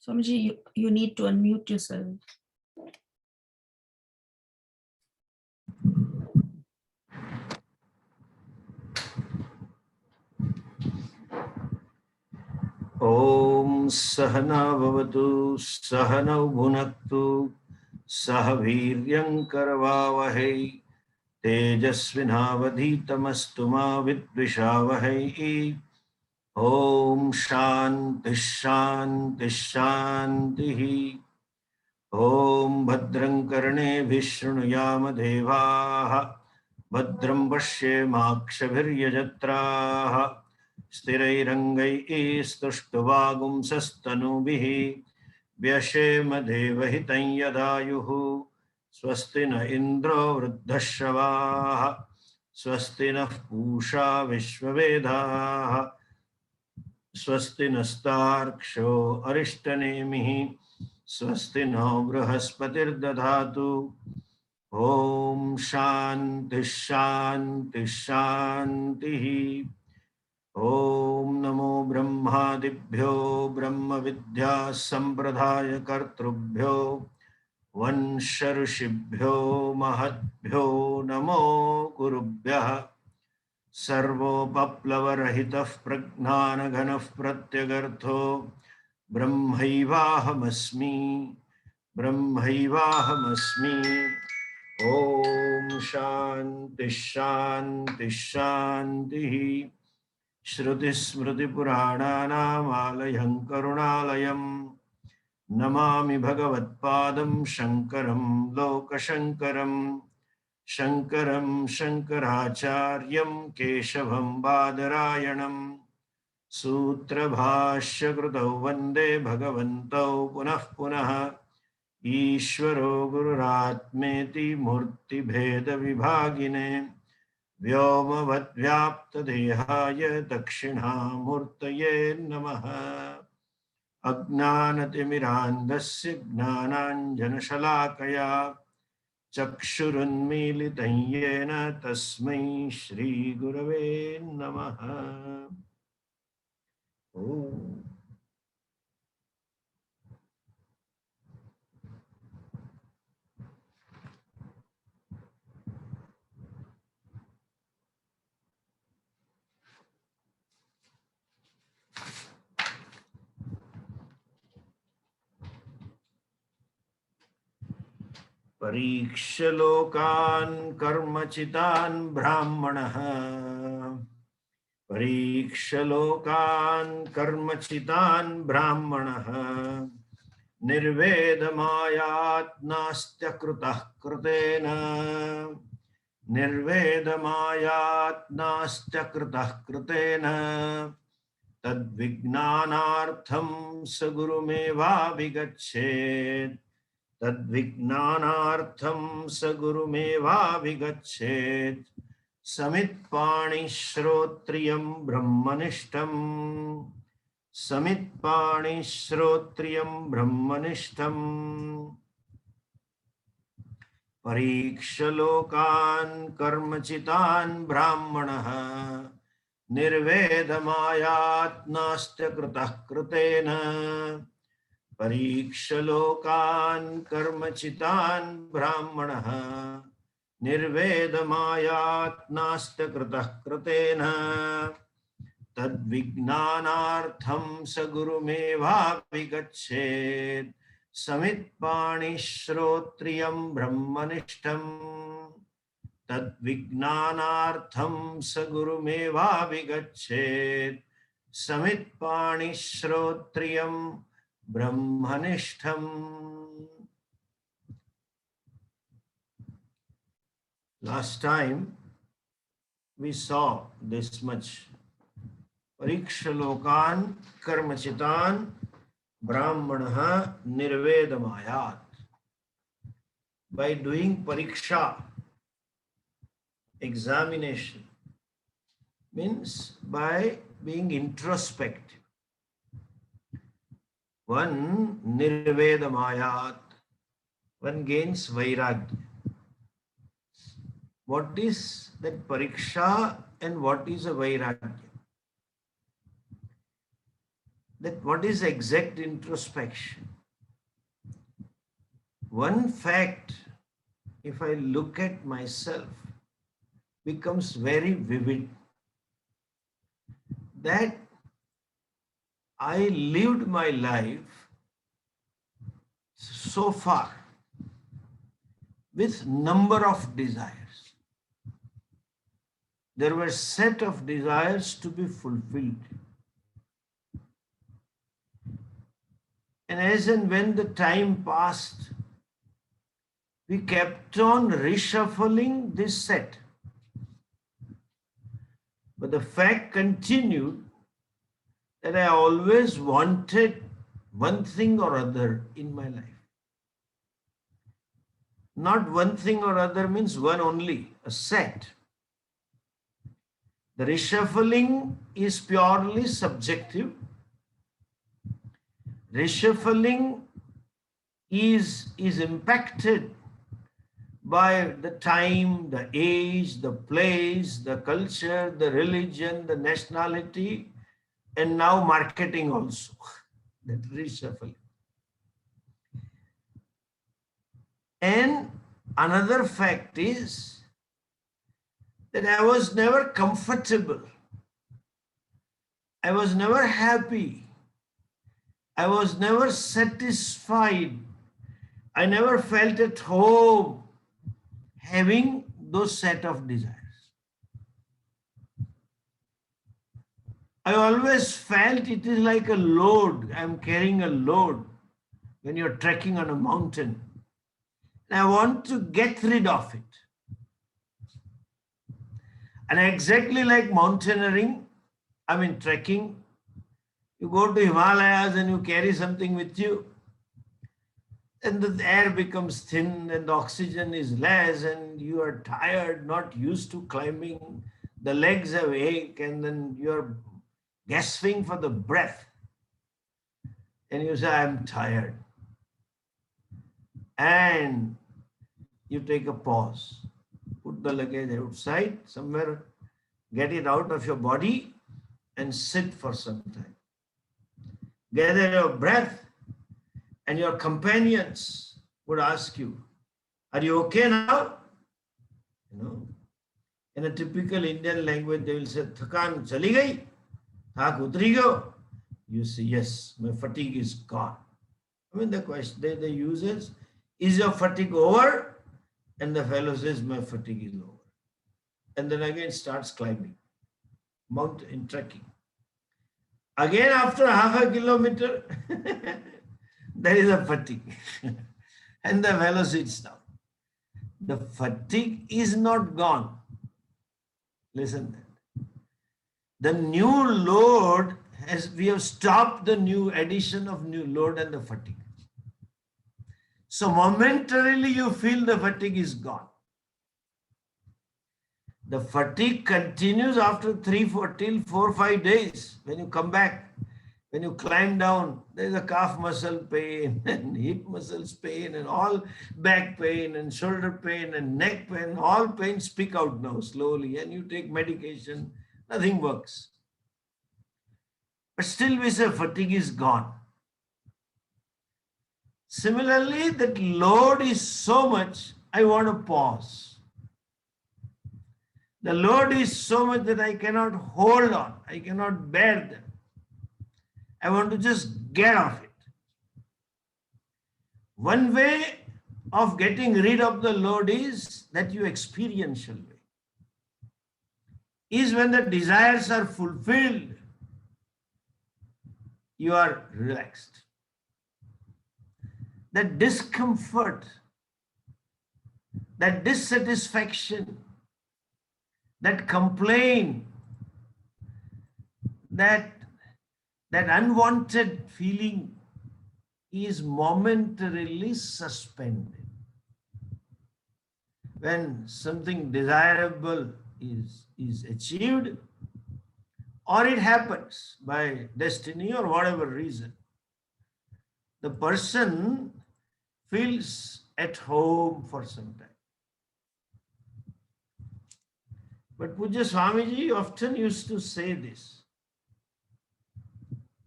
Swamiji, you need to unmute yourself. Om Sahana Bhavatu Sahanau Bhunaktu Sahaviryam Karavavahai Tejasvinavadhitamastu ma vidvishavahai. Om Shanti Shanti Shanti. Om Bhadram Karnebhih Shrunuyama Devaah Bhadram Pashyemakshabhiryajatraah Sthirairangai Stuštuvagum Sastanubihi Vyashema Devahitam Yadayuhu Swasti na Indro Vruddhashavaah Swasti na Pusha Vishwavedhaah Swasti nastarksho Arishtanemihi Swasti no Brihaspati'r dadhatu. Om Shanti Shanti Shanti. Om Namo Brahmadibhyo Brahma Vidya Sampradaya Kartrubhyo Vansharshibhyo Mahadbhyo Namo Gurubhyah. Sarvopaplavarahitah Pragnanaganah Pratyagartho Brahmaivahamasmi Brahmaivahamasmi. Om Shanti Shanti Shanti. Shruti Smriti Purananam Alayam Karunalayam Namami Bhagavatpadam Shankaram Lokashankaram Shankaram Shankaracharyam Keshavam Badarayanam Sutra Bhashya Krutau Vande Bhagavantau Punah Punah Ishvaro Gururatmeti Murti Bheda Vibhagine Vyoma Vyapta Dehaya Dakshina Murtaye Namaha. Ajnanatimirandasya Gnananjana Shalakaya Chakshurunmilitam yena tasmai Shri Gurave Namaha. Om. Parikshalokan karmachitan brahmanah. Parikshalokan karmachitan brahmanah. Nirvedamayat nastya krutah krutena. Nirvedamayat nastya krutah krutena. Tadvignanartham sagurumeva vigachet. Tadvignanartham sagurumeva vigachet. Samitpani shrotriyam brahmanishtam. Samitpani shrotriyam brahmanishtam. Parikshalokan karmachitan brahmanah. Nirvedamayat nastya krutah krutena. Parikshalokan karmachitan brahmanah. Nirvedamayat nastya krutah krutena. Tadvignanartham sagurumeva vigachet. Samitpani shrotriyam brahmanishtam. Tadvignanartham sagurumeva vigachet. Samitpani shrotriyam brahmanishtam. Last time we saw this much. Parikshalokan karmachitan brahmanah nirvedamayat. By doing pariksha, examination, means by being introspective, one nirvedamayat, one gains vairagya. What is that pariksha and what is a vairagya? that what is exact introspection? One fact, if I look at myself, becomes very vivid, that I lived my life so far with number of desires. There were set of desires to be fulfilled. And as and when the time passed, we kept on reshuffling this set. But the fact continued that I always wanted one thing or other in my life. Not one thing or other means one only, a set. The reshuffling is purely subjective. Reshuffling is impacted by the time, the age, the place, the culture, the religion, the nationality, and now marketing also. That reshuffling. And another fact is that I was never comfortable. I was never happy. I was never satisfied. I never felt at home having those set of desires. I always felt it is like a load. I'm carrying a load when you're trekking on a mountain. And I want to get rid of it. And exactly like mountaineering, trekking, you go to Himalayas and you carry something with you, and the air becomes thin and the oxygen is less and you are tired, not used to climbing, the legs have ache, and then you're gasping for the breath. And you say, I'm tired. And you take a pause, put the luggage outside somewhere, get it out of your body and sit for some time. Gather your breath, and your companions would ask you, are you okay now? You know, in a typical Indian language, they will say, Thakan chali gayi? Thak utri gyo? You say, yes, my fatigue is gone. The question they use is your fatigue over? And the fellow says, my fatigue is over. And then again starts climbing, mountain trekking. Again, after half a kilometer, there is a fatigue. And the fellow sits down. The fatigue is not gone. Listen that. The new load we have stopped the new addition of new load and the fatigue. So momentarily you feel the fatigue is gone. The fatigue continues after 4-5 days. When you come back, when you climb down, there is a calf muscle pain and hip muscles pain and all back pain and shoulder pain and neck pain. All pains speak out now slowly, and you take medication. Nothing works. But still we say fatigue is gone. Similarly, that load is so much, I want to pause. The load is so much that I cannot hold on. I cannot bear them. I want to just get off it. One way of getting rid of the load is that you experiential way. Is when the desires are fulfilled, you are relaxed. That discomfort, that dissatisfaction, that complaint, that unwanted feeling is momentarily suspended. When something desirable is achieved, or it happens by destiny or whatever reason, the person feels at home for some time. But Pujya Swamiji often used to say this.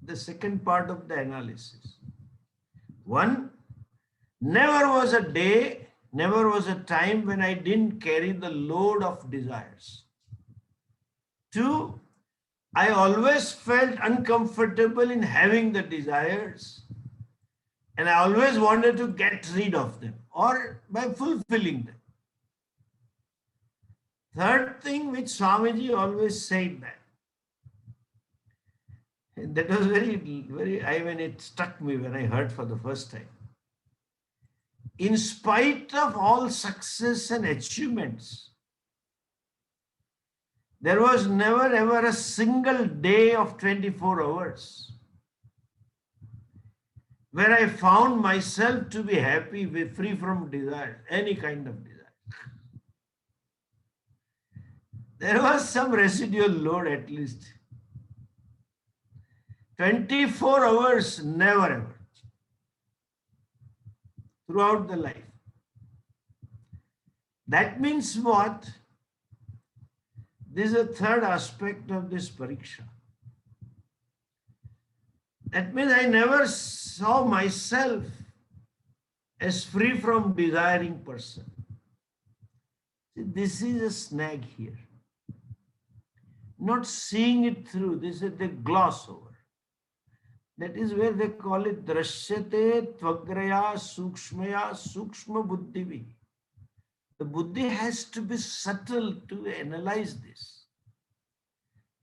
the second part of the analysis. One, never was a day, never was a time when I didn't carry the load of desires. Two, I always felt uncomfortable in having the desires, and I always wanted to get rid of them or by fulfilling them. Third thing which Swamiji always said that was very, I mean, it struck me when I heard for the first time. In spite of all success and achievements, there was never ever a single day of 24 hours where I found myself to be happy, free from desire, any kind of desire. There was some residual load at least. 24 hours, never ever. Throughout the life. That means what? This is a third aspect of this pariksha. That means I never saw myself as free from desiring person. See, this is a snag here. Not seeing it through, this is the gloss over. That is where they call it drashyate tvagraya sukshmaya sukshma buddhivi. The buddhi has to be subtle to analyze this.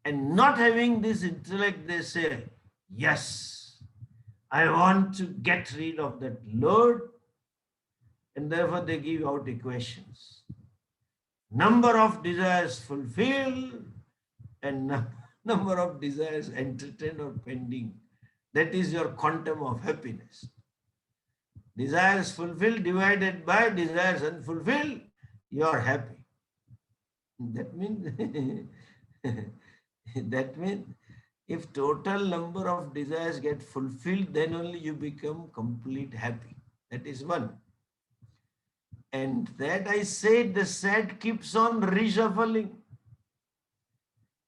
And not having this intellect, they say, yes, I want to get rid of that load, and therefore they give out equations. Number of desires fulfilled and number of desires entertained or pending. That is your quantum of happiness. Desires fulfilled divided by desires unfulfilled, you are happy. That means if total number of desires get fulfilled, then only you become complete happy. That is one. And that I said, the set keeps on reshuffling.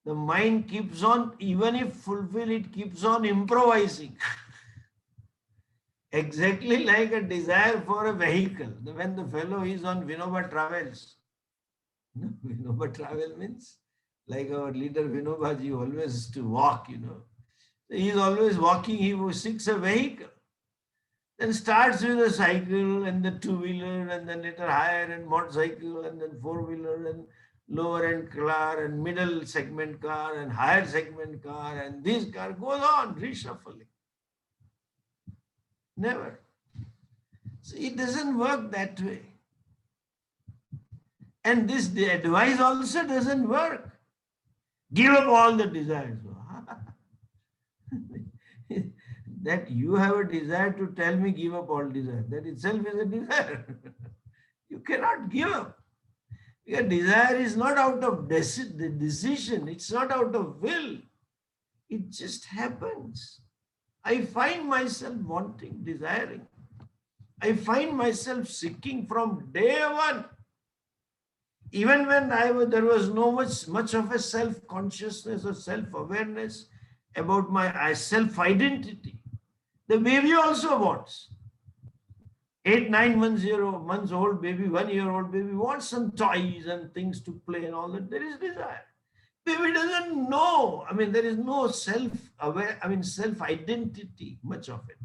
The mind keeps on, even if fulfilled, it keeps on improvising. Exactly like a desire for a vehicle. When the fellow is on Vinoba Travels, Vinoba Travel means like our leader Vinobaji always used to walk, He is always walking, he seeks a vehicle. Then starts with a cycle and the two-wheeler and then later higher and motorcycle and then four-wheeler and lower end car and middle segment car and higher segment car, and this car goes on reshuffling. Never. So it doesn't work that way. And the advice also doesn't work. Give up all the desires. That you have a desire to tell me give up all desires, that itself is a desire. You cannot give up. Your desire is not out of decision, it's not out of will. It just happens. I find myself wanting, desiring. I find myself seeking from day one. Even when there was no much of a self-consciousness or self-awareness about my self-identity. The baby also wants. 8, 9 months old baby, 1-year-old baby wants some toys and things to play and all that. There is desire. Baby doesn't know. I mean, there is no self-identity, much of it.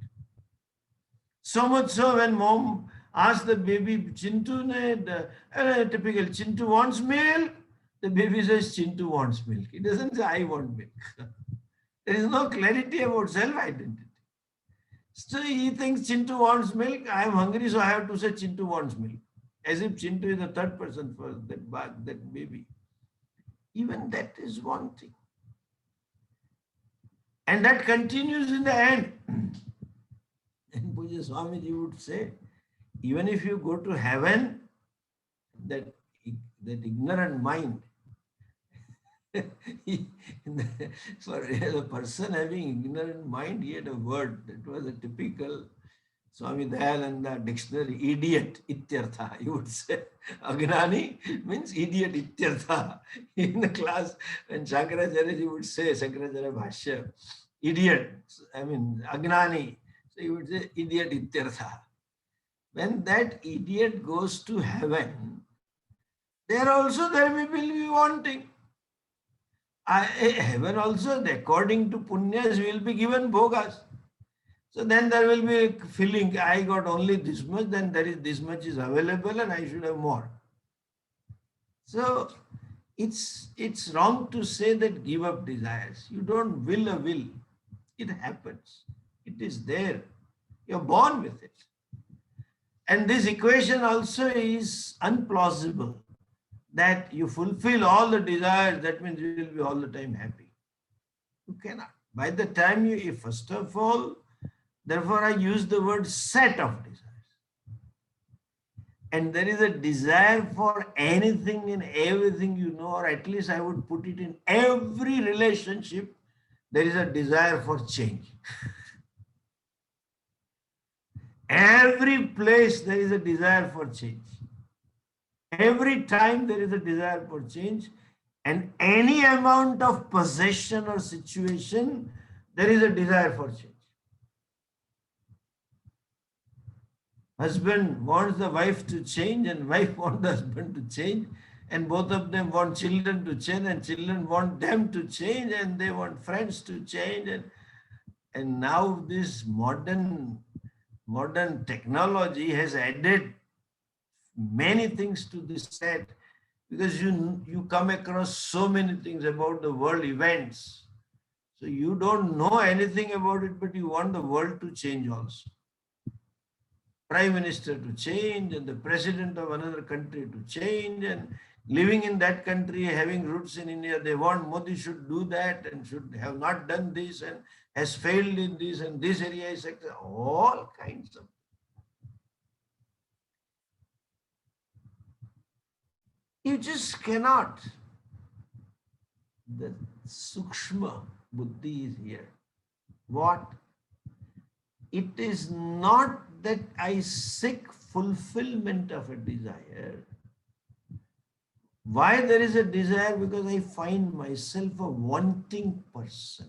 So much so when mom asks the baby, Chintu, typical Chintu wants milk, the baby says Chintu wants milk. He doesn't say I want milk. There is no clarity about self-identity. So he thinks Chintu wants milk, I am hungry, so I have to say Chintu wants milk. As if Chintu is the third person for that baby. Even that is one thing. And that continues in the end. And Puja Swamiji would say, even if you go to heaven, that ignorant mind, for a person having ignorant mind, he had a word that was a typical Swami Dayananda dictionary, idiot, ityartha. He would say, Agnani means idiot, ityartha. In the class, when Shankaracharya would say, Shankaracharya Bhashya, idiot, I mean, Agnani. So you would say idiot ityartha. When that idiot goes to heaven, there also there will be wanting. Heaven also, according to punyas, will be given bhogas. So then there will be a feeling, I got only this much, then there is this much is available and I should have more. So it's wrong to say that give up desires. You don't will a will. It happens. It is there. You're born with it. And this equation also is unplausible, that you fulfill all the desires, that means you will be all the time happy. You cannot. By the time you, first of all, therefore I use the word set of desires. And there is a desire for anything and everything, or at least I would put it in every relationship, there is a desire for change. Every place there is a desire for change. Every time there is a desire for change, and any amount of possession or situation, there is a desire for change. Husband wants the wife to change, and wife wants the husband to change, and both of them want children to change, and children want them to change, and they want friends to change, and now this modern technology has added many things to this set, because you come across so many things about the world events. So you don't know anything about it, but you want the world to change also. Prime Minister to change, and the president of another country to change, and living in that country, having roots in India, they want Modi should do that and should have not done this and has failed in this, and this area is all kinds of. You just cannot. The sukshma buddhi is here. What? It is not that I seek fulfillment of a desire. Why there is a desire? Because I find myself a wanting person.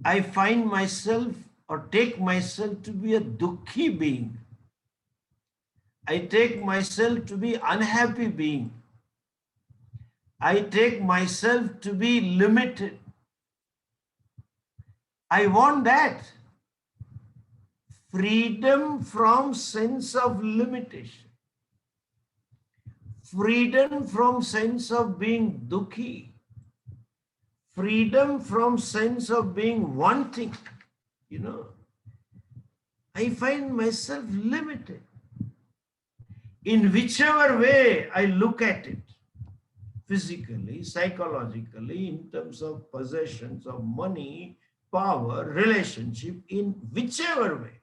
I find myself or take myself to be a dukhi being. I take myself to be unhappy being. I take myself to be limited. I want that. Freedom from sense of limitation. Freedom from sense of being dukhi. Freedom from sense of being wanting. I find myself limited. In whichever way I look at it, physically, psychologically, in terms of possessions of money, power, relationship, in whichever way,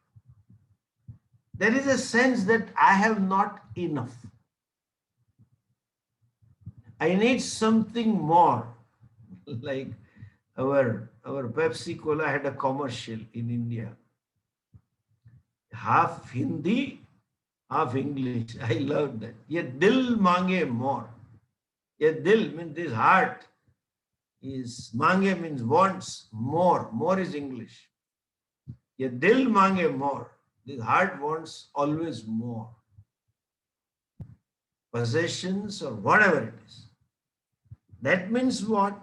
there is a sense that I have not enough. I need something more. Like our Pepsi Cola had a commercial in India. Half Hindi, half English. I love that. Ye dil mange more. Ye dil means this heart. Is mange means wants more. More is English. Ye dil mange more. This heart wants always more. Possessions or whatever it is. That means what?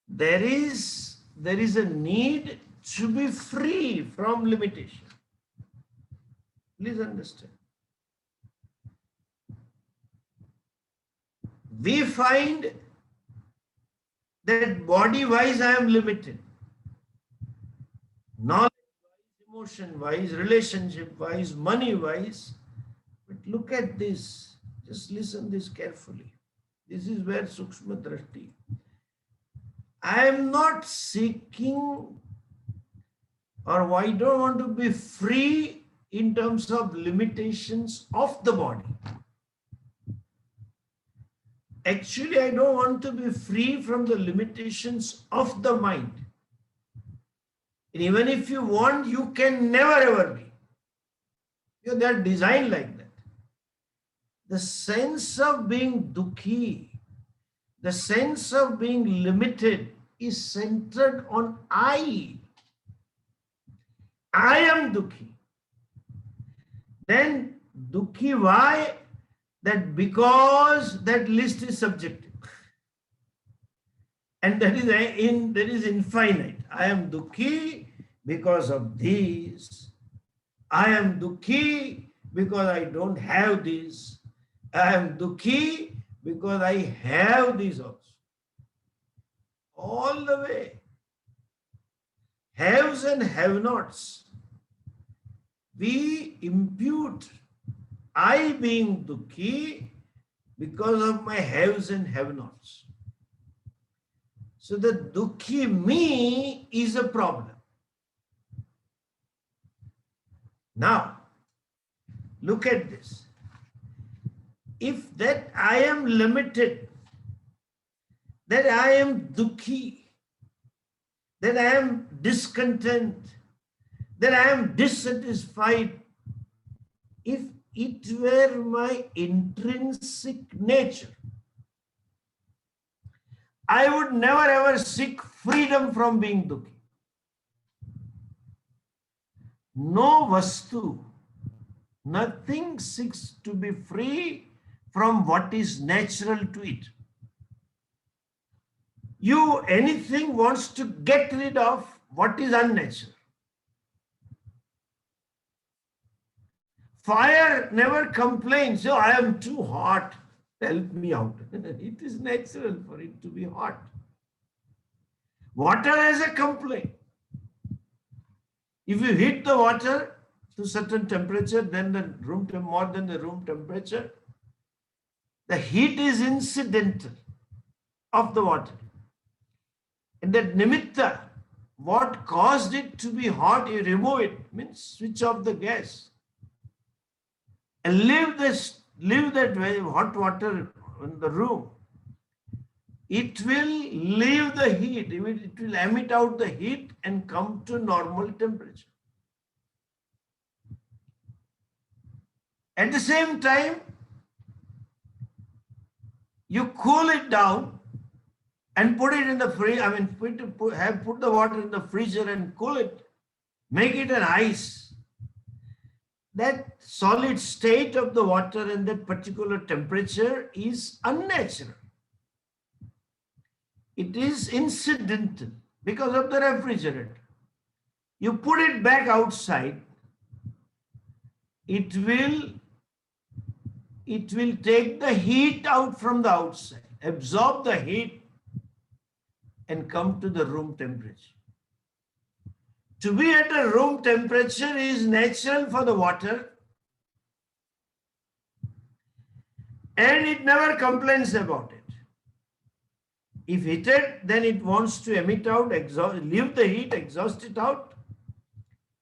There is a need to be free from limitation. Please understand. We find that body-wise I am limited. Knowledge-wise, emotion-wise, relationship-wise, money-wise. But look at this. Just listen this carefully. This is where Sukshma Drashti. I am not seeking, or I don't want to be free in terms of limitations of the body. Actually, I don't want to be free from the limitations of the mind. And even if you want, you can never ever be. They are designed like that. The sense of being dukhi, The sense of being limited is centered on I. I am Dukhi. Then Dukhi, why? That because that list is subjective. And that is infinite. I am Dukhi because of these. I am Dukhi because I don't have this. I am Dukhi because I have this also. All the way. Haves and have-nots. We impute I being Dukhi because of my haves and have-nots. So the Dukhi me is a problem. Now, look at this. If that I am limited, that I am Dukhi, that I am discontent, that I am dissatisfied, if it were my intrinsic nature, I would never ever seek freedom from being Dukhi. No vastu, nothing seeks to be free from what is natural to it. Anything wants to get rid of what is unnatural. Fire never complains, oh, I am too hot, help me out. It is natural for it to be hot. Water has a complaint. If you heat the water to certain temperature, then more than the room temperature, the heat is incidental of the water. And that nimitta, what caused it to be hot, you remove it, means switch off the gas. And leave that hot water in the room. It will leave the heat, it will emit out the heat and come to normal temperature. At the same time, you cool it down and put it in the fridge, put the water in the freezer and cool it, make it an ice. That solid state of the water and that particular temperature is unnatural. It is incidental because of the refrigerator. You put it back outside, it will take the heat out from the outside, absorb the heat and come to the room temperature. To be at a room temperature is natural for the water, and it never complains about it. If heated, then it wants to emit out, leave the heat, exhaust it out.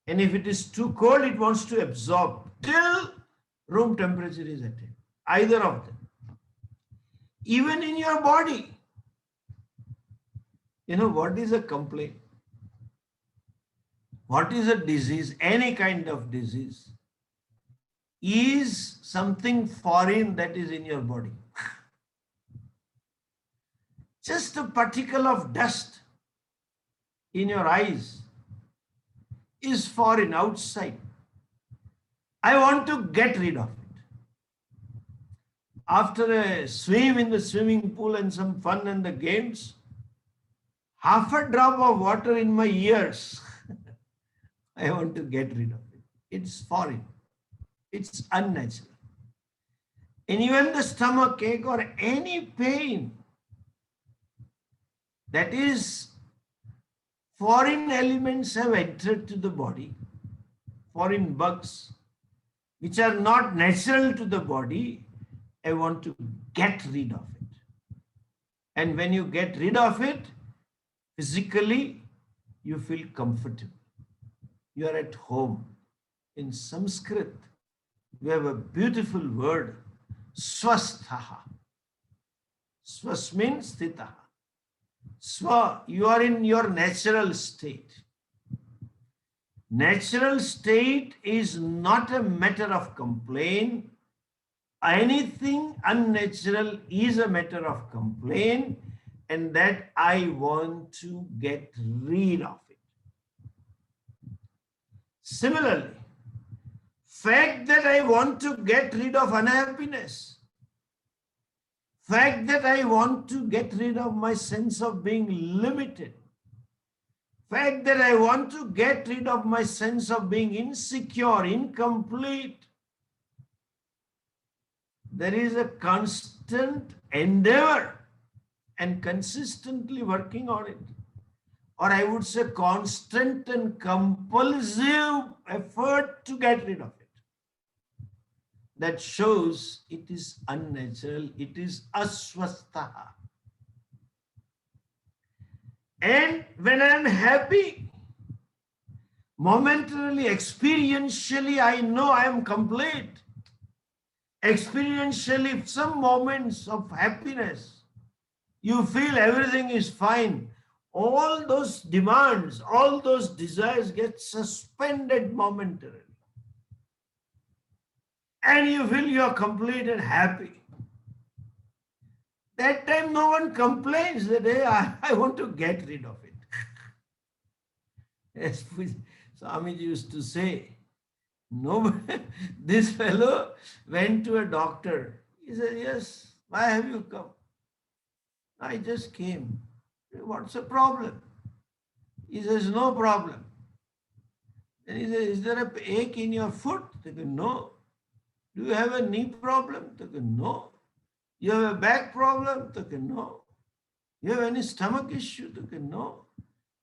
And if it is too cold, it wants to absorb till room temperature is attained. Either of them. Even in your body. What is a complaint? What is a disease? Any kind of disease is something foreign that is in your body. Just a particle of dust in your eyes is foreign, outside. I want to get rid of it. After a swim in the swimming pool and some fun and the games, half a drop of water in my ears, I want to get rid of it. It's foreign. It's unnatural. And even the stomach ache or any pain, that is, foreign elements have entered to the body, foreign bugs, which are not natural to the body. I want to get rid of it. And when you get rid of it, physically, you feel comfortable. You are at home. In Sanskrit, we have a beautiful word, swasthaha. Swas means sthitaha. Swa, you are in your natural state. Natural state is not a matter of complaint. anything unnatural is a matter of complaint, and that I want to get rid of it. Similarly, fact that I want to get rid of unhappiness, fact that I want to get rid of my sense of being limited, fact that I want to get rid of my sense of being insecure, incomplete. There is a constant endeavor and consistently working on it. Or I would say constant and compulsive effort to get rid of it. That shows it is unnatural, it is aswastha. And when I am happy, momentarily, experientially, I know I am complete. Experientially, some moments of happiness, you feel everything is fine. All those demands, all those desires get suspended momentarily. And you feel you are complete and happy. That time no one complains that, hey, I want to get rid of it. As Swami used to say, nobody, this fellow went to a doctor. He said, yes, why have you come? I just came. What's the problem? He says, no problem. Then he says, is there an ache in your foot? They go, no. Do you have a knee problem? They go, no. You have a back problem? They go, no. You have any stomach issue? They go, no.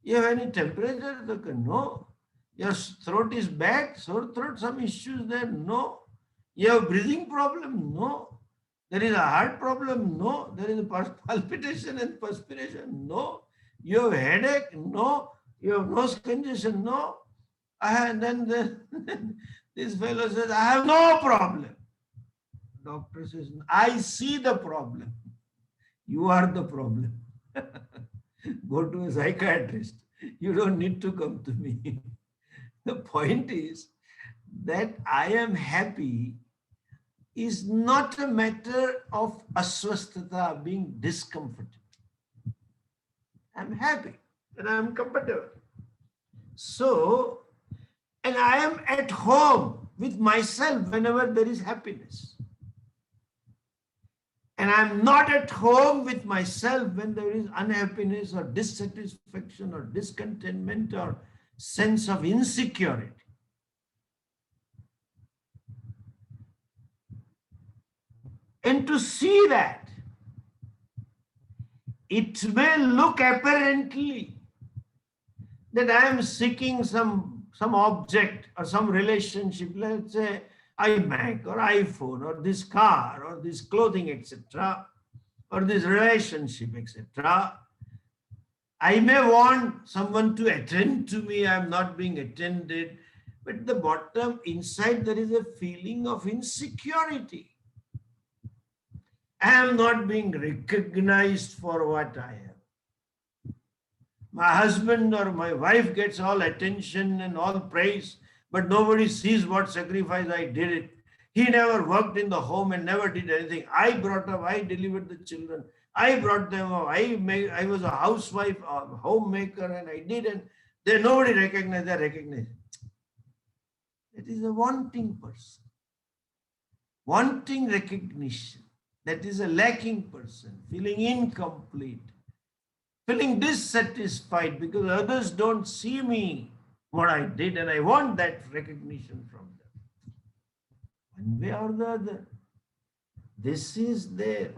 You have any temperature? They go, no. Your throat is bad, sore throat, some issues there? No. You have breathing problem? No. There is a heart problem? No. There is a palpitation and perspiration? No. You have headache? No. You have nose congestion? No. And then this fellow says, I have no problem. Doctor says, I see the problem. You are the problem. Go to a psychiatrist. You don't need to come to me. The point is that I am happy is not a matter of aswasthata, being discomforted. I'm happy and I'm comfortable. So, and I am at home with myself whenever there is happiness. And I'm not at home with myself when there is unhappiness or dissatisfaction or discontentment or sense of insecurity. And to see that, it may look apparently that I am seeking some object or some relationship, let's say iMac or iPhone or this car or this clothing, etc., or this relationship, etc. I may want someone to attend to me, I am not being attended, but at the bottom, inside, there is a feeling of insecurity. I am not being recognized for what I am. My husband or my wife gets all attention and all praise, but nobody sees what sacrifice I did it. He never worked in the home and never did anything. I brought up, I delivered the children. I brought them up. I was a housewife, a homemaker, and I did, and nobody recognized, they recognized. That is a wanting person. Wanting recognition. That is a lacking person, feeling incomplete, feeling dissatisfied because others don't see me, what I did, and I want that recognition from them. One way or the other. This is there.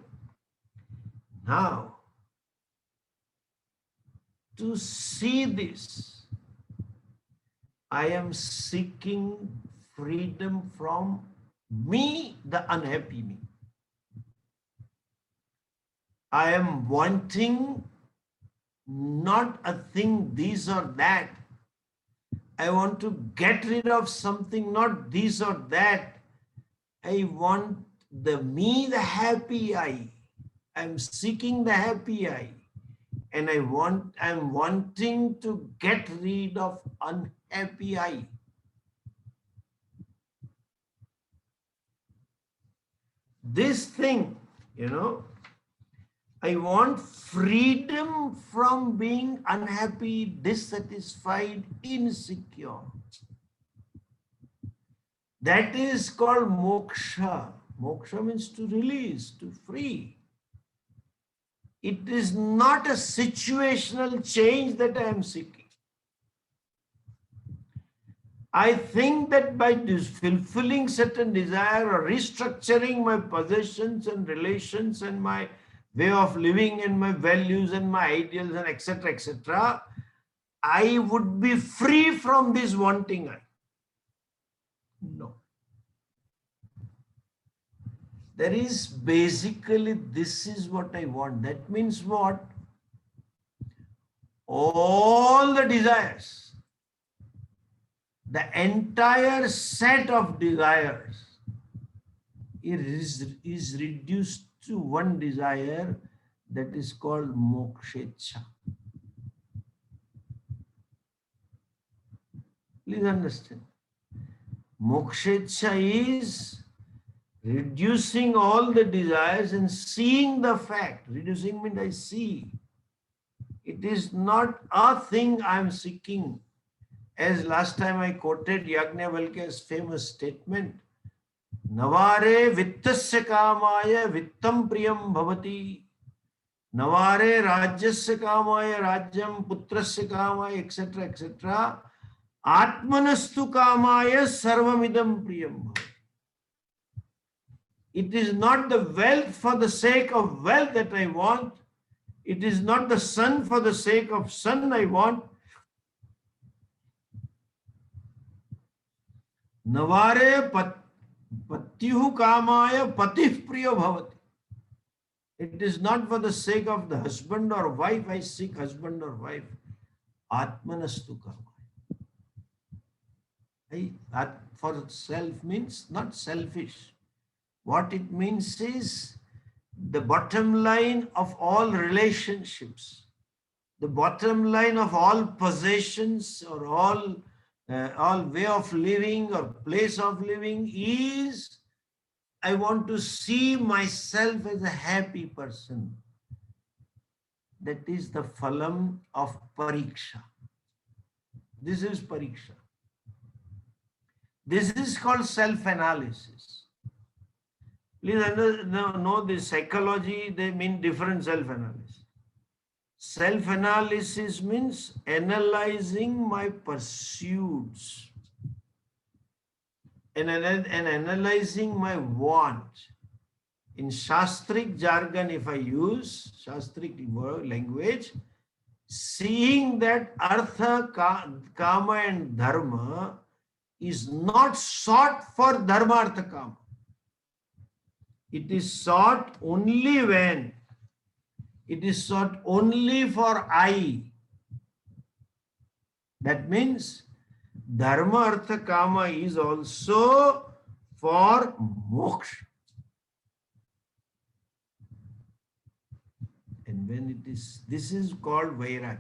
Now, to see this, I am seeking freedom from me, the unhappy me. I am wanting not a thing, this or that. I want to get rid of something, not this or that. I want the me, the happy I. I'm seeking the happy I. And I'm wanting to get rid of unhappy I. this thing, I want freedom from being unhappy, dissatisfied, insecure. That is called moksha. Moksha means to release, to free. It is not a situational change that I am seeking. I think that by fulfilling certain desire or restructuring my possessions and relations and my way of living and my values and my ideals and etc., I would be free from this wanting I. No. There is basically, this is what I want. That means what? All the desires, the entire set of desires is reduced to one desire, that is called mokshecha. Please understand. Mokshecha is reducing all the desires and seeing the fact. Reducing means I see. It is not a thing I am seeking. As last time I quoted Yajnavalkya's famous statement, Navare vittasya kamaya vittam priyam bhavati. Navare rajyasya kamaya rajyam putrasya kamaya etc. Atmanastu kamaya sarvamidam priyam bhavati. It is not the wealth for the sake of wealth that I want. It is not the son for the sake of son I want. Navare patyuhu kamaya patih priyo bhavati. It is not for the sake of the husband or wife I seek husband or wife. Atmanastu kamaya. For self means not selfish. What it means is the bottom line of all relationships, the bottom line of all possessions or all way of living or place of living is I want to see myself as a happy person. That is the phalam of pariksha. This is pariksha. This is called self-analysis. Please know this psychology, they mean different self-analysis. Self-analysis means analyzing my pursuits and analyzing my want. In Shastric jargon, if I use Shastric language, seeing that artha, kama and dharma is not sought for dharma, artha, kama. It is sought only when it is sought only for I. That means dharma, artha, kama is also for moksha. And when it is, this is called vairagya.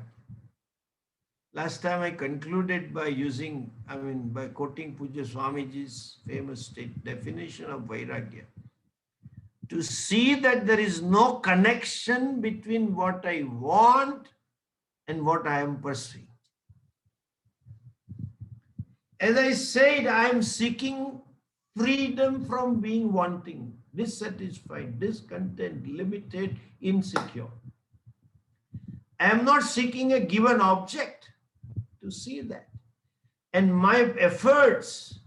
Last time I concluded by by quoting Puja Swamiji's famous definition of vairagya. To see that there is no connection between what I want and what I am pursuing. As I said, I am seeking freedom from being wanting, dissatisfied, discontent, limited, insecure. I am not seeking a given object to see that. And my efforts,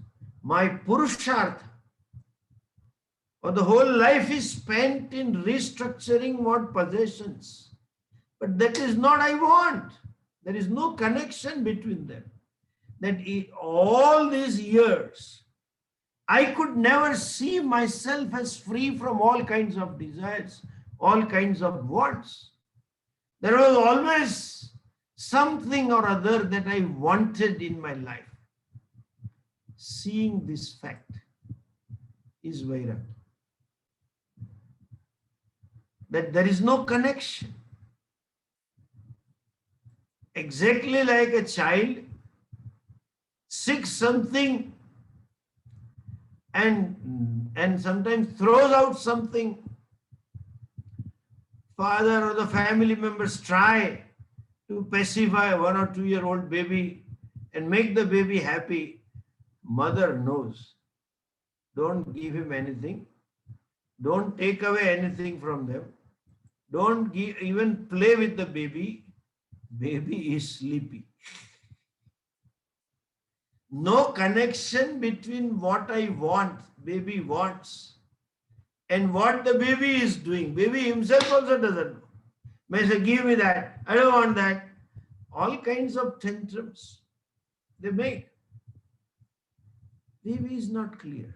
my purushartha, or the whole life is spent in restructuring what possessions. But that is not I want. There is no connection between them. That all these years, I could never see myself as free from all kinds of desires, all kinds of wants. There was always something or other that I wanted in my life. Seeing this fact is vairagya. That there is no connection. Exactly like a child seeks something and sometimes throws out something. Father or the family members try to pacify 1 or 2 year old baby and make the baby happy. Mother knows. Don't give him anything. Don't take away anything from them. Don't even play with the baby. Baby is sleepy. No connection between what I want, baby wants, and what the baby is doing. Baby himself also doesn't know. May say, give me that. I don't want that. All kinds of tantrums they make. Baby is not clear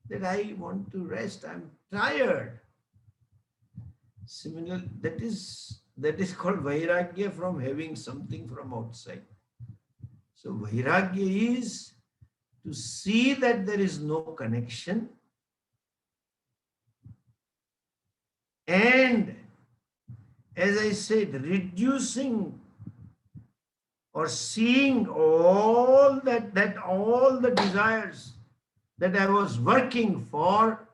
that I want to rest. I'm tired. Similar, that is called vairagya, from having something from outside. So vairagya is to see that there is no connection, and as I said, reducing or seeing all all the desires that I was working for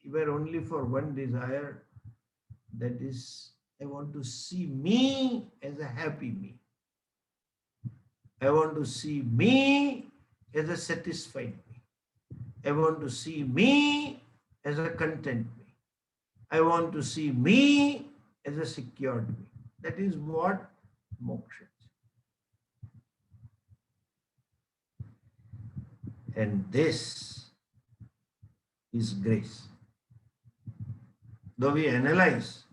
were only for one desire, that is, I want to see me as a happy me. I want to see me as a satisfied me. I want to see me as a content me. I want to see me as a secured me. That is what moksha is. And this is grace. Though we analyze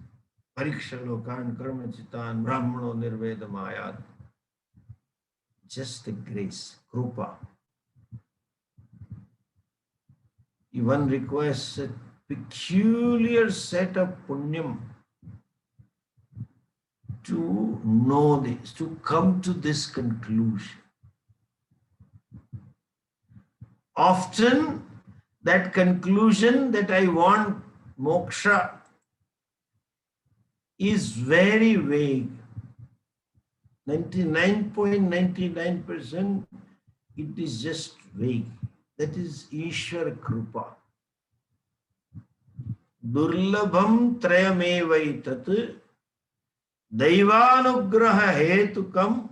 pariksha lokan karma chitan brahmano nirvedamayat, just the grace, krupa. One requires a peculiar set of punyam to know this, to come to this conclusion. Often that conclusion that I want moksha is very vague. 99.99% it is just vague. That is Ishwar Krupa. Durlabham trayamevaitat daivanugraha hetukam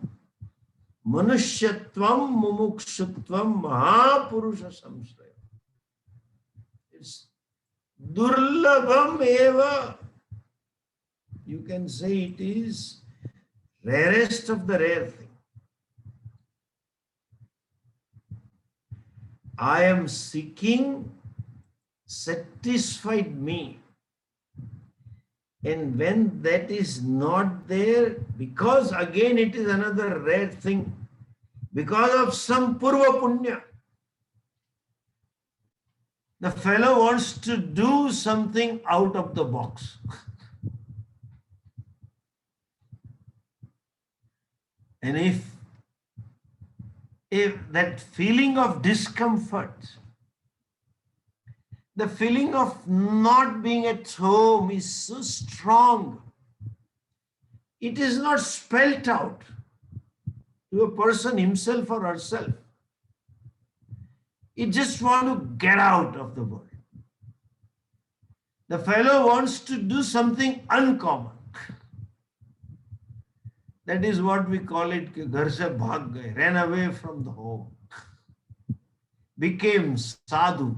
manusyatvam mumukshutvam mahapurusha samsraya. It's durlabham eva. You can say it is rarest of the rare thing. I am seeking satisfied me. And when that is not there, because again it is another rare thing, because of some purva punya, the fellow wants to do something out of the box. And if that feeling of discomfort, the feeling of not being at home is so strong, it is not spelt out to a person himself or herself. He just wants to get out of the world. The fellow wants to do something uncommon. That is what we call it, ghar se bhag gaye, ran away from the home, became sadhu.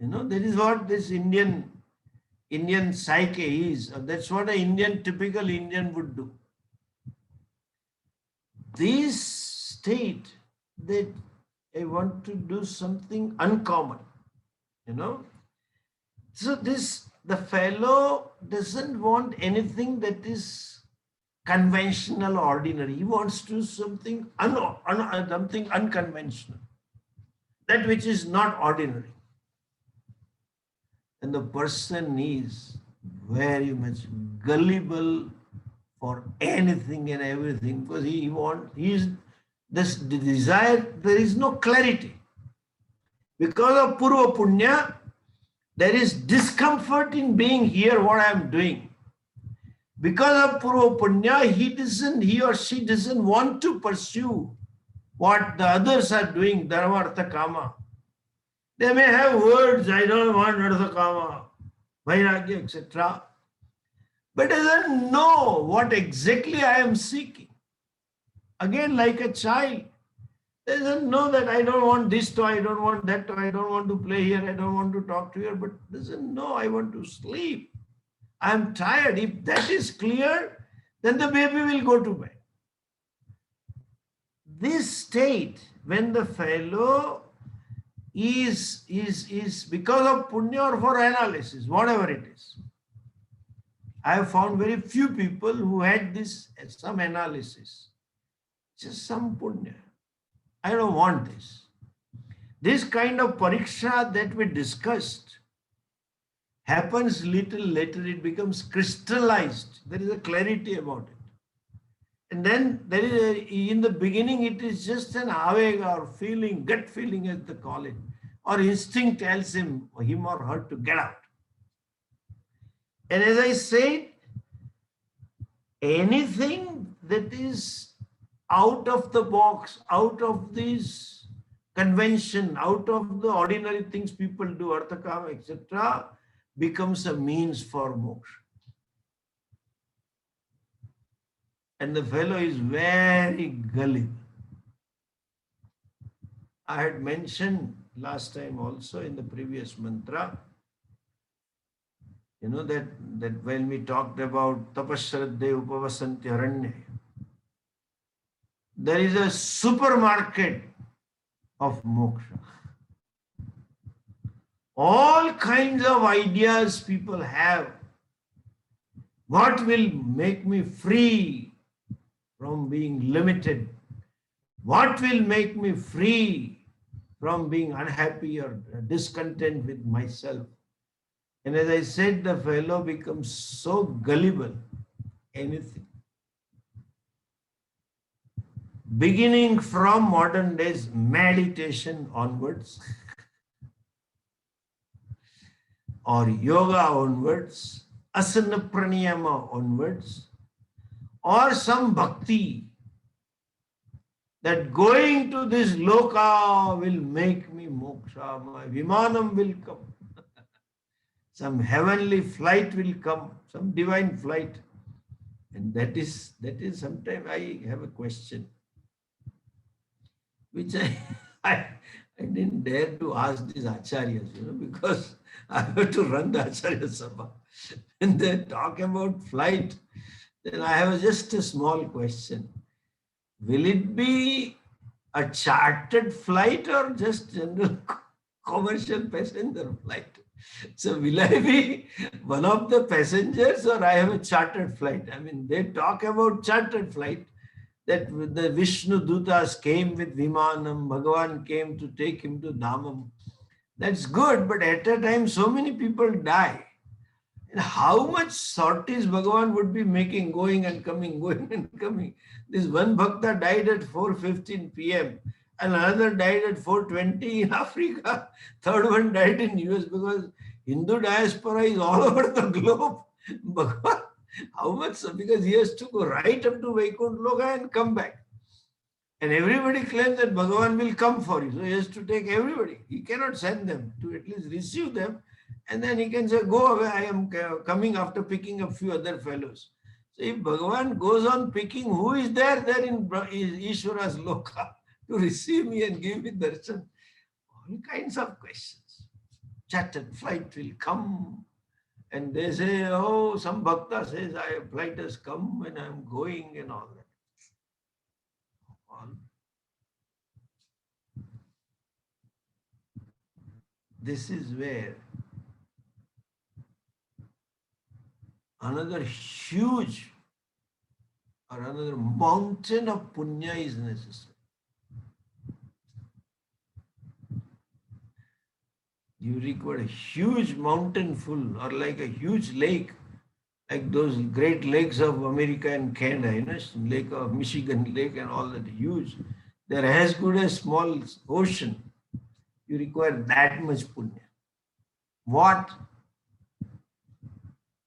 You know, that is what this Indian psyche is. That's what an typical Indian would do. This state that I want to do something uncommon, you know. So the fellow doesn't want anything that is conventional, ordinary. He wants to do something something unconventional, that which is not ordinary. And the person is very much gullible for anything and everything, because this desire, there is no clarity. Because of purva punya, there is discomfort in being here, what I am doing. Because of purva punya, he or she doesn't want to pursue what the others are doing, dharma, artha, kama. They may have words, I don't want artha, kama, vairagya, etc. But doesn't know what exactly I am seeking. Again, like a child, doesn't know that I don't want this toy, I don't want that toy, I don't want to play here, I don't want to talk to here, but doesn't know I want to sleep. I am tired. If that is clear, then the baby will go to bed. This state, when the fellow is because of punya or for analysis, whatever it is. I have found very few people who had this some analysis, just some punya. I don't want this. This kind of pariksha that we discussed happens little later, it becomes crystallized. There is a clarity about it. And then there is in the beginning, it is just an avega or feeling, gut feeling as they call it, or instinct tells him or her to get out. And as I said, anything that is out of the box, out of this convention, out of the ordinary things people do, arthakama, etc., becomes a means for moksha. And the fellow is very gullible. I had mentioned last time also in the previous mantra, you know, that when we talked about tapasraddhe upavasanti haranye, there is a supermarket of moksha. All kinds of ideas people have. What will make me free from being limited? What will make me free from being unhappy or discontent with myself? And as I said, the fellow becomes so gullible, anything. Beginning from modern days meditation onwards, or yoga onwards, asana pranayama onwards, or some bhakti, that going to this loka will make me moksha, my vimanam will come. Some heavenly flight will come, some divine flight. And that is sometimes I have a question, which I didn't dare to ask these acharyas, you know, because I have to run the acharya sabha. When they talk about flight, then I have just a small question. Will it be a chartered flight or just general commercial passenger flight? So will I be one of the passengers or I have a chartered flight? I mean, they talk about chartered flight, that the Vishnu Dutas came with Vimanam, Bhagavan came to take him to Dhamam. That's good, but at a time so many people die. And how much sorties Bhagavan would be making, going and coming, going and coming. This one Bhakta died at 4:15 p.m. and another died at 4:20 in Africa. Third one died in US, because Hindu diaspora is all over the globe. Bhagavan, how much? Because he has to go right up to Vaikuntha Loka and come back. And everybody claims that Bhagavan will come for you. So he has to take everybody. He cannot send them, to at least receive them. And then he can say, go away, I am coming after picking a few other fellows. So if Bhagavan goes on picking, who is there in Ishvara's Loka to receive me and give me darshan? All kinds of questions. Chartered flight will come. And they say, oh, some bhakta says, flight has come and I am going and all that. This is where another huge or another mountain of punya is necessary. You require a huge mountain full, or like a huge lake, like those great lakes of America and Canada, you know, Lake of Michigan Lake and all that, huge. They're as good as small ocean. You require that much punya. What?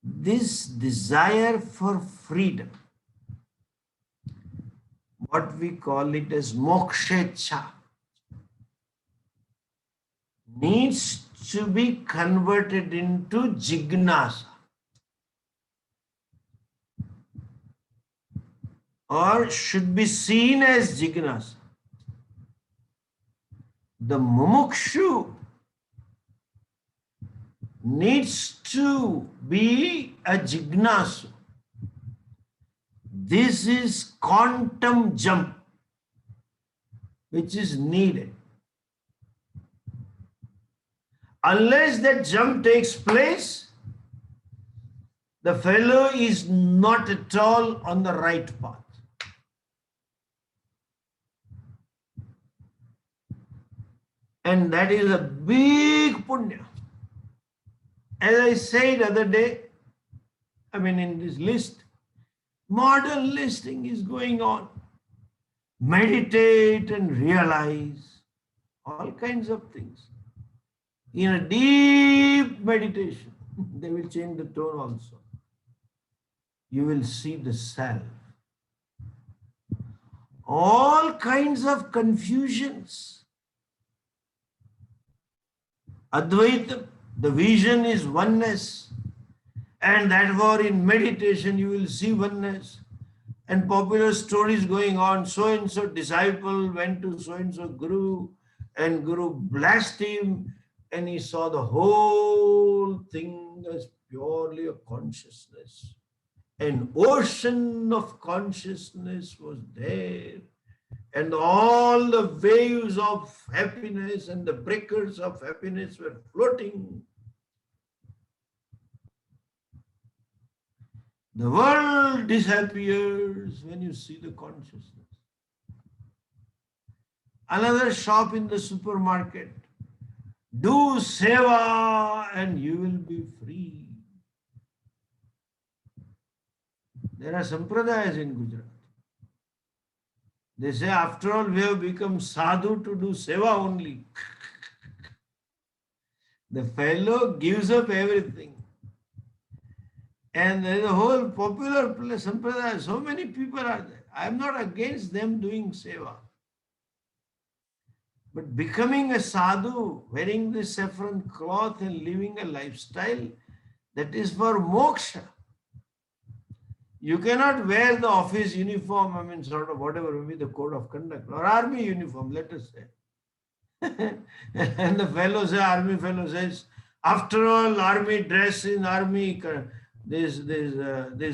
This desire for freedom. what we call it as mokshecha, needs to be converted into jignasa, or should be seen as jignasa. The mumukshu needs to be a jignasu. This is quantum jump which is needed. Unless that jump takes place, the fellow is not at all on the right path. And that is a big punya. As I said other day, in this list, modern listing is going on. Meditate and realize all kinds of things. In a deep meditation, they will change the tone also. You will see the self. All kinds of confusions. Advaita, the vision is oneness. And therefore in meditation you will see oneness. And popular stories going on, so-and-so disciple went to so-and-so guru, and guru blessed him, and he saw the whole thing as purely a consciousness. An ocean of consciousness was there, and all the waves of happiness and the breakers of happiness were floating. The world disappears when you see the consciousness. Another shop in the supermarket. Do seva and you will be free. There are sampradayas in Gujarat. They say, after all, we have become sadhu to do seva only. The fellow gives up everything. And there is a whole popular sampradaya. So many people are there. I am not against them doing seva. But becoming a sadhu, wearing the saffron cloth and living a lifestyle, that is for moksha. You cannot wear the office uniform, sort of whatever, maybe the code of conduct, or army uniform, let us say. And the army fellow says, after all, army dress in army, this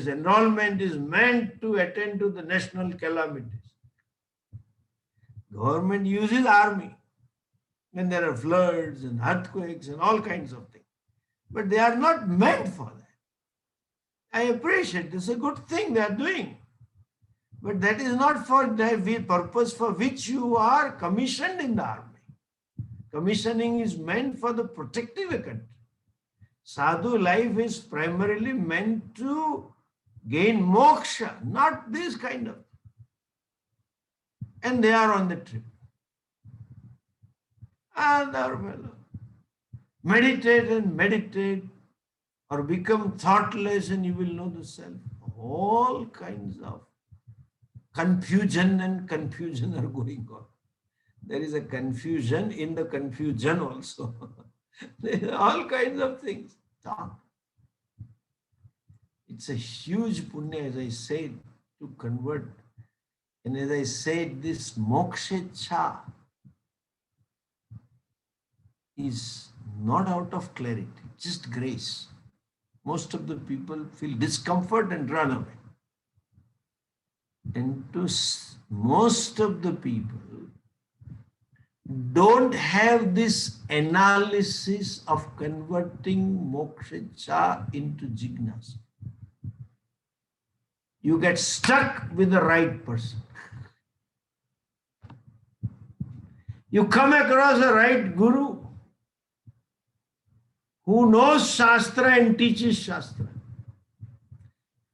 enrollment is meant to attend to the national calamities. Government uses army when there are floods and earthquakes and all kinds of things. But they are not meant for that. I appreciate this is a good thing they are doing. But that is not for the purpose for which you are commissioned in the army. Commissioning is meant for the protecting the country. Sadhu life is primarily meant to gain moksha, not this kind of. And they are on the trip. And our fellow, meditate, or become thoughtless and you will know the self. All kinds of confusion are going on. There is a confusion in the confusion also. There are all kinds of things. Thought. It's a huge punya, as I said, to convert. And as I said, this mokshecha is not out of clarity, just grace. Most of the people feel discomfort and run away. And most of the people don't have this analysis of converting mokshecha into jignasa. You get stuck with the right person. You come across a right guru who knows Shastra and teaches Shastra.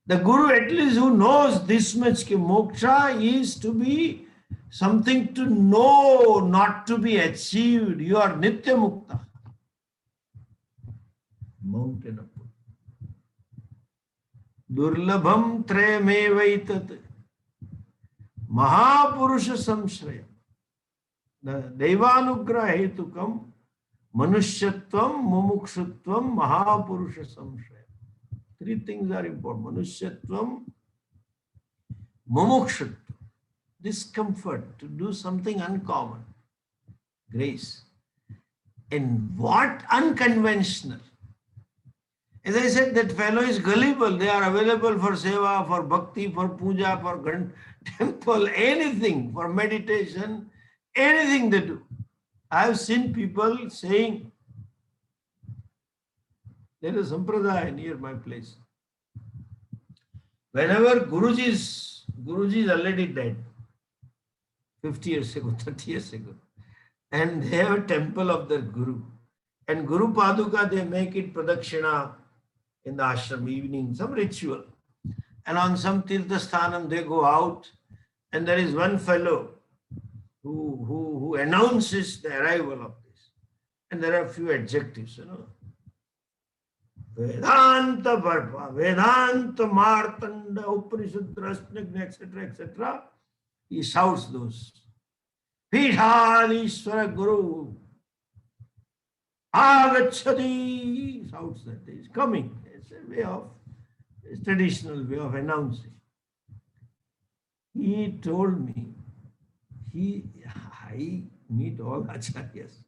The guru at least who knows this much, that moksha is to be something to know, not to be achieved. You are nitya mukta. Mountain of Durlabham trayamevaitat. Mahapurusha samshraya. Devanugraha hetukam manusyatvam mumukshutvam mahapurusha samshraya. Three things are important. Manusyatvam, mumukshutvam, discomfort to do something uncommon, grace. And what unconventional? As I said, that fellow is gullible. They are available for seva, for bhakti, for puja, for temple, anything, for meditation, anything they do. I have seen people saying, there is a sampradaya near my place. Whenever Guruji is already dead, 50 years ago, 30 years ago, and they have a temple of their Guru. And Guru Paduka, they make it pradakshina in the ashram evening, some ritual. And on some tirtha sthanam, they go out, and there is one fellow who announces the arrival of this. And there are a few adjectives, Vedanta Varpa, Vedanta Martanda, Upanishad, Rasnagna, etc., etc. He shouts those. Pithadishwara Guru Agachadi, shouts that he is coming. It's a way of, it's traditional way of announcing. He told me, I meet all acharyas.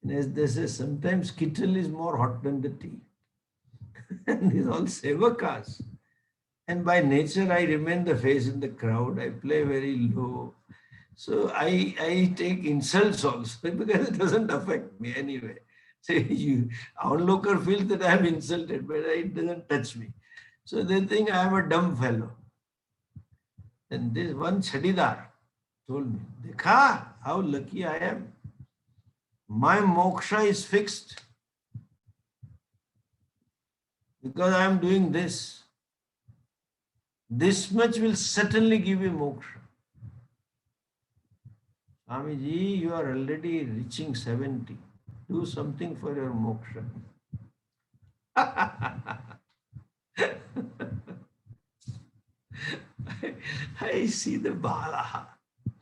And as they say, sometimes kettle is more hot than the tea. And these all sevakas. And by nature, I remain the face in the crowd. I play very low. So I take insults also because it doesn't affect me anyway. So onlooker feels that I am insulted, but it doesn't touch me. So they think I am a dumb fellow. And this one chadidar told me, Dekha, how lucky I am. My moksha is fixed because I am doing this. This much will certainly give you moksha. Swamiji, you are already reaching 70. Do something for your moksha. I see the balaha.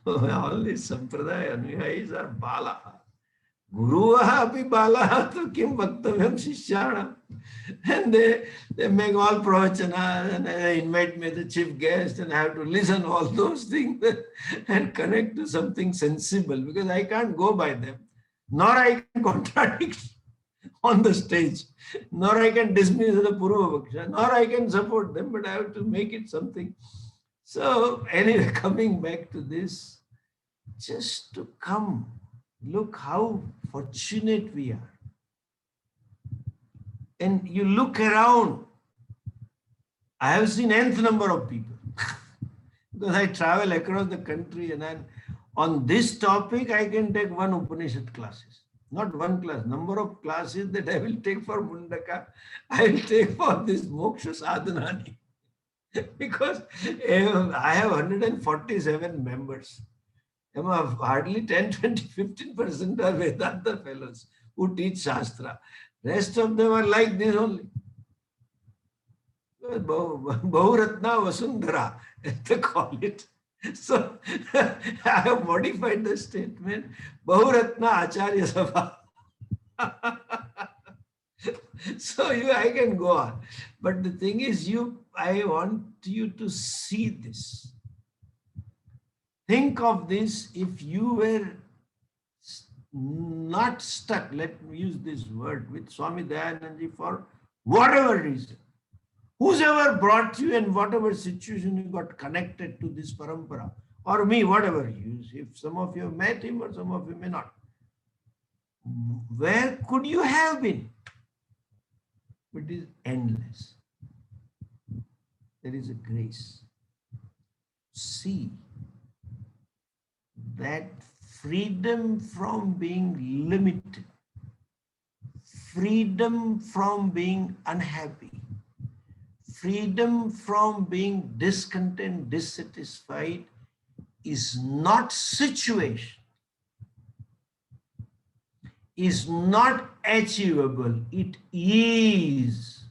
All these sampradaya anuyayis are balaha. Guruvaha api balaha to kim bhaktavyam shishyana. And they make all pravachana and they invite me as the chief guest and I have to listen all those things and connect to something sensible because I can't go by them. Nor I can contradict on the stage, nor I can dismiss the Purva Bhaksha, nor I can support them, but I have to make it something. So anyway, coming back to this, just to come, look how fortunate we are. And you look around, I have seen nth number of people because I travel across the country and on this topic, I can take one Upanishad classes. Not one class, number of classes that I will take for Mundaka, I will take for this Moksha Sadhanani. Because I have 147 members. Hardly 10, 20, 15% are Vedanta fellows who teach Shastra. Rest of them are like this only. Bahuratna Vasundhara, they call it. So I have modified the statement. Bahuratna Acharya Sabha. So I can go on. But the thing is, I want you to see this. Think of this if you were not stuck, let me use this word, with Swami Dayananji for whatever reason. Whosoever brought you in whatever situation you got connected to this parampara, or me, whatever you, if some of you have met him or some of you may not, where could you have been? It is endless. There is a grace. See that freedom from being limited, freedom from being unhappy, freedom from being discontent, dissatisfied is not situation, is not achievable, it is.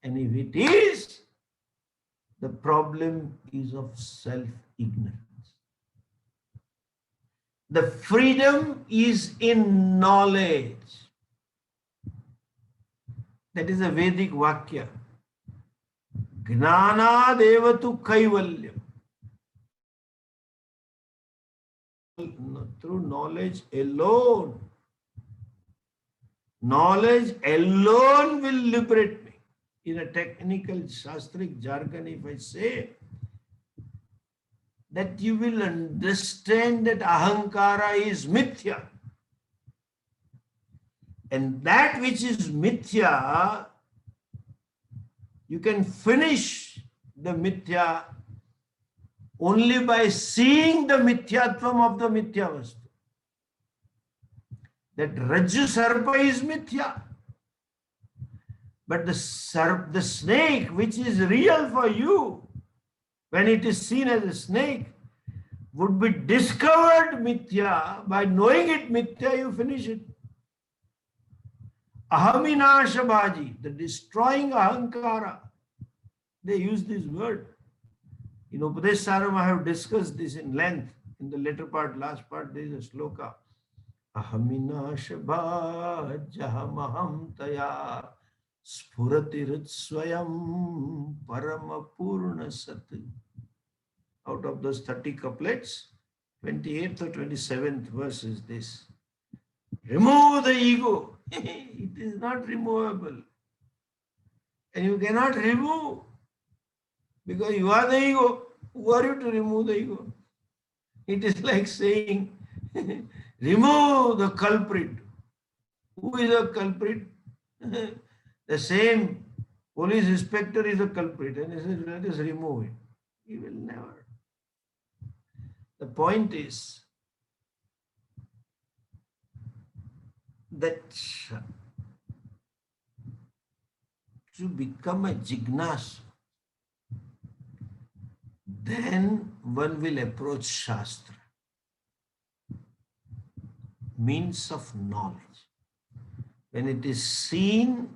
And if it is, The problem is of self-ignorance. The freedom is in knowledge. That is a Vedic Vakya. Gnana devatu kaivalyam. Through knowledge alone. Knowledge alone will liberate me. In a technical shastric jargon, if I say that you will understand that ahankara is mithya. And that which is mithya, you can finish the mithya only by seeing the mithyatvam of the mithya vastu. That Rajju Sarpa is mithya. But the snake, which is real for you, when it is seen as a snake, would be discovered mithya. By knowing it mithya, you finish it. Ahaminashabhaji, the destroying ahankara. They use this word. In Upadeshsaram, I have discussed this in length. In the later part, last part, there is a sloka. Ahaminashabhajahamaham taya spuratirutsvayam paramapurna sat. Out of those 30 couplets, 28th or 27th verse is this. Remove the ego. It is not removable. And you cannot remove because you are the ego. Who are you to remove the ego? It is like saying, remove the culprit. Who is a culprit? The same police inspector is a culprit and he says, let us remove it. He will never. The point is that to become a jignasu, then one will approach Shastra, means of knowledge. When it is seen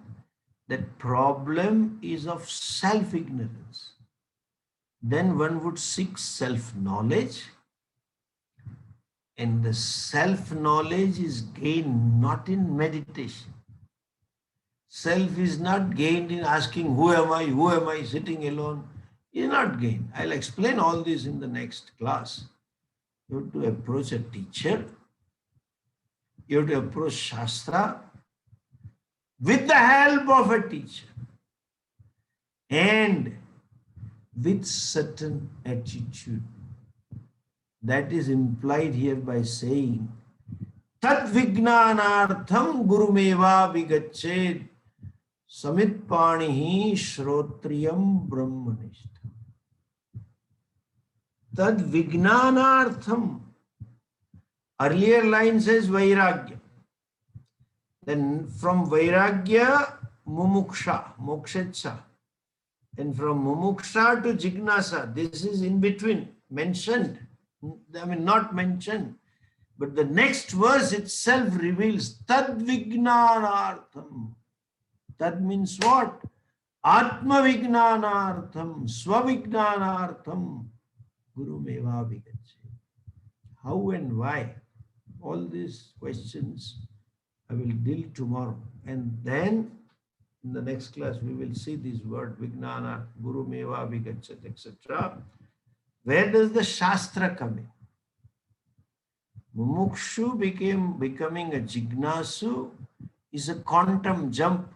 that problem is of self-ignorance, then one would seek self-knowledge, and the self-knowledge is gained not in meditation. Self is not gained in asking, who am I, sitting alone. Is not gained. I'll explain all this in the next class. You have to approach a teacher. You have to approach Shastra with the help of a teacher and with certain attitude. That is implied here by saying, Tat Vignanartham Gurumeva Vigached Samitpanihi Shrotriyam Brahmanishta. Tad Vignanartham. Earlier line says Vairagya. Then from Vairagya, Mumuksha, Mokshecha. And from Mumuksha to Jignasa, this is in between, mentioned. I mean, not mentioned. But the next verse itself reveals Tad Vignanartham. That means what? Atma Vignanartham, Swavignanartham, Guru Meva Vigache. How and why? All these questions I will deal tomorrow. And then in the next class we will see this word Vignana, Guru Meva Vigachet, etc. Where does the Shastra come in? Mumukshu becoming a Jignasu is a quantum jump.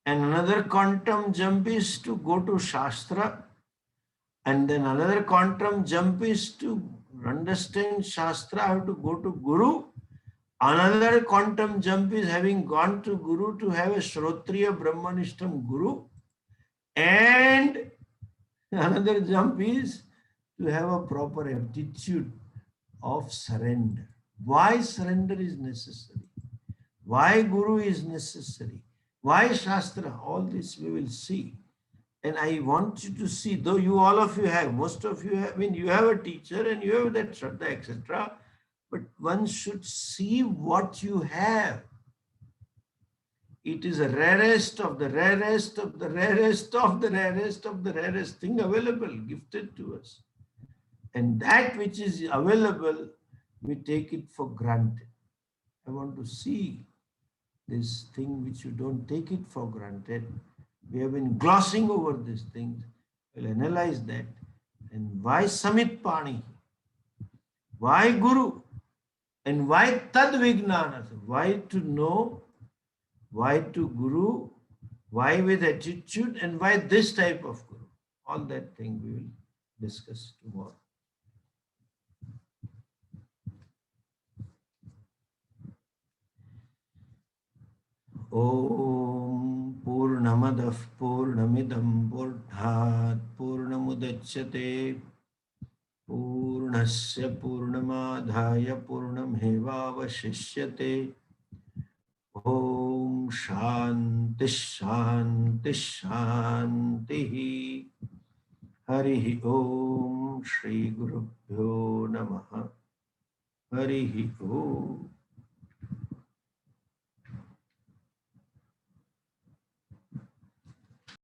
And another quantum jump is to go to Shastra. And then another quantum jump is to understand Shastra, I have to go to Guru. Another quantum jump is having gone to Guru to have a Shrotriya Brahmanishtam Guru. And another jump is to have a proper attitude of surrender. Why surrender is necessary? Why Guru is necessary? Why Shastra? All this we will see. And I want you to see, though you all of you have, most of you have, I mean, you have a teacher and you have that Shraddha, etc. But one should see what you have. It is the rarest of the rarest of the rarest of the rarest of the rarest thing available, gifted to us. And that which is available, we take it for granted. I want to see this thing which you don't take it for granted. We have been glossing over these things. We'll analyze that. And why Samit Pani? Why Guru? And why Tad Vignana? Why to know? Why to Guru? Why with attitude? And why this type of Guru? All that thing we will discuss tomorrow. Om Purnamadav Purnamidam Purnat Purnamudachyate Purnasya Purnamadhaya Purnamevavashishyate. Om Shanti Shanti Shanti. Hari Om Shri Gurubhyo Namaha. Hari Om.